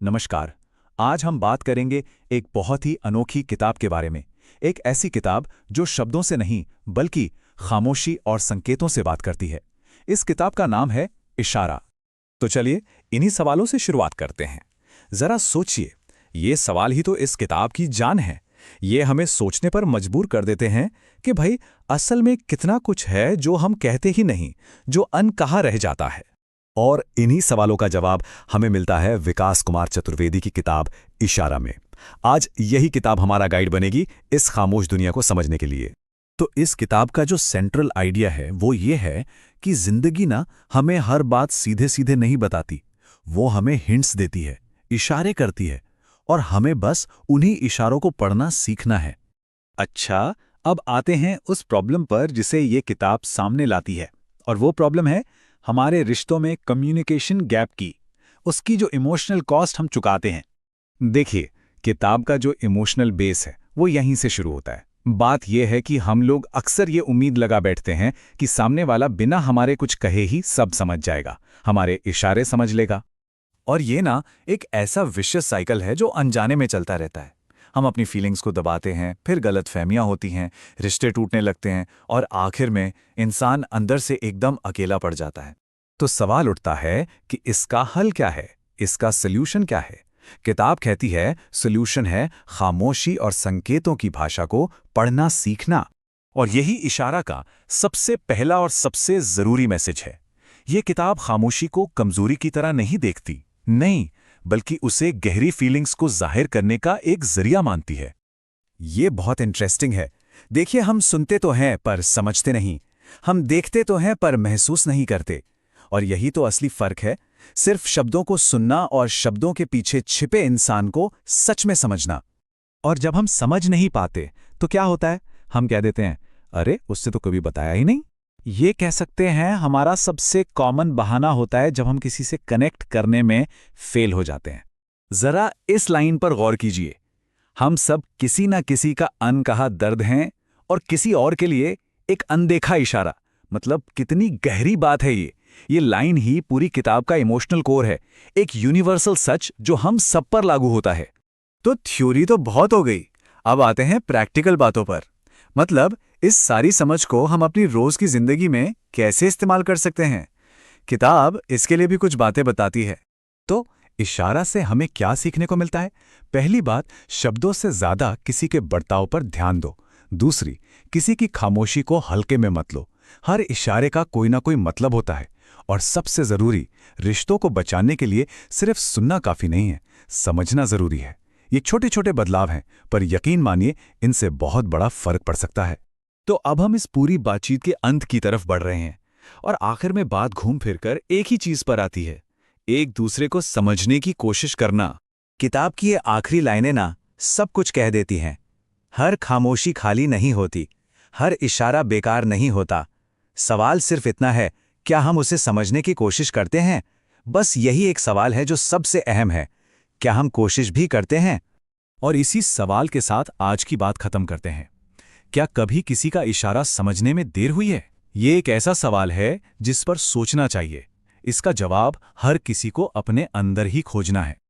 नमस्कार। आज हम बात करेंगे एक बहुत ही अनोखी किताब के बारे में। एक ऐसी किताब जो शब्दों से नहीं बल्कि खामोशी और संकेतों से बात करती है। इस किताब का नाम है इशारा। तो चलिए इन्हीं सवालों से शुरुआत करते हैं। जरा सोचिए, ये सवाल ही तो इस किताब की जान है। ये हमें सोचने पर मजबूर कर देते हैं कि भाई असल में कितना कुछ है जो हम कहते ही नहीं, जो अनकहा रह जाता है। और इन्हीं सवालों का जवाब हमें मिलता है विकास कुमार चतुर्वेदी की किताब इशारा में। आज यही किताब हमारा गाइड बनेगी इस खामोश दुनिया को समझने के लिए। तो इस किताब का जो सेंट्रल आइडिया है वो ये है कि जिंदगी ना हमें हर बात सीधे सीधे नहीं बताती। वो हमें हिंट्स देती है, इशारे करती है, और हमें बस उन्हीं इशारों को पढ़ना सीखना है। अच्छा, अब आते हैं उस प्रॉब्लम पर जिसे ये किताब सामने लाती है। और वो प्रॉब्लम है हमारे रिश्तों में कम्युनिकेशन गैप की, उसकी जो इमोशनल कॉस्ट हम चुकाते हैं। देखिए, किताब का जो इमोशनल बेस है वो यहीं से शुरू होता है। बात यह है कि हम लोग अक्सर ये उम्मीद लगा बैठते हैं कि सामने वाला बिना हमारे कुछ कहे ही सब समझ जाएगा, हमारे इशारे समझ लेगा। और ये ना एक ऐसा विशियस साइकिल है जो अनजाने में चलता रहता है। हम अपनी फीलिंग्स को दबाते हैं, फिर गलतफहमियां होती हैं, रिश्ते टूटने लगते हैं, और आखिर में इंसान अंदर से एकदम अकेला पड़ जाता है। तो सवाल उठता है कि इसका हल क्या है, इसका सल्यूशन क्या है? किताब कहती है सल्यूशन है खामोशी और संकेतों की भाषा को पढ़ना सीखना। और यही इशारा का सबसे पहला और सबसे जरूरी मैसेज है। ये किताब खामोशी को कमजोरी की तरह नहीं देखती, नहीं, बल्कि उसे गहरी फीलिंग्स को जाहिर करने का एक जरिया मानती है। ये बहुत इंटरेस्टिंग है। देखिए, हम सुनते तो हैं पर समझते नहीं, हम देखते तो हैं पर महसूस नहीं करते। और यही तो असली फर्क है, सिर्फ शब्दों को सुनना और शब्दों के पीछे छिपे इंसान को सच में समझना। और जब हम समझ नहीं पाते तो क्या होता है? हम कह देते हैं, अरे उससे तो कभी बताया ही नहीं। ये कह सकते हैं हमारा सबसे कॉमन बहाना होता है जब हम किसी से कनेक्ट करने में फेल हो जाते हैं। जरा इस लाइन पर गौर कीजिए, हम सब किसी ना किसी का अनकहा दर्द हैं, और किसी और के लिए एक अनदेखा इशारा। मतलब कितनी गहरी बात है ये लाइन ही पूरी किताब का इमोशनल कोर है, एक यूनिवर्सल सच जो हम सब पर लागू होता है। तो थ्योरी तो बहुत हो गई, अब आते हैं प्रैक्टिकल बातों पर। मतलब इस सारी समझ को हम अपनी रोज की जिंदगी में कैसे इस्तेमाल कर सकते हैं। किताब इसके लिए भी कुछ बातें बताती है। तो इशारा से हमें क्या सीखने को मिलता है? पहली बात, शब्दों से ज्यादा किसी के बर्ताव पर ध्यान दो। दूसरी, किसी की खामोशी को हल्के में मत लो, हर इशारे का कोई ना कोई मतलब होता है। और सबसे जरूरी, रिश्तों को बचाने के लिए सिर्फ सुनना काफी नहीं है, समझना जरूरी है। ये छोटे छोटे बदलाव हैं, पर यकीन मानिए इनसे बहुत बड़ा फर्क पड़ सकता है। तो अब हम इस पूरी बातचीत के अंत की तरफ बढ़ रहे हैं, और आखिर में बात घूम फिरकर एक ही चीज पर आती है, एक दूसरे को समझने की कोशिश करना। किताब की ये आखिरी लाइनें ना सब कुछ कह देती हैं। हर खामोशी खाली नहीं होती, हर इशारा बेकार नहीं होता। सवाल सिर्फ इतना है, क्या हम उसे समझने की कोशिश करते हैं? बस यही एक सवाल है जो सबसे अहम है। क्या हम कोशिश भी करते हैं? और इसी सवाल के साथ आज की बात खत्म करते हैं। क्या कभी किसी का इशारा समझने में देर हुई है? ये एक ऐसा सवाल है जिस पर सोचना चाहिए। इसका जवाब हर किसी को अपने अंदर ही खोजना है।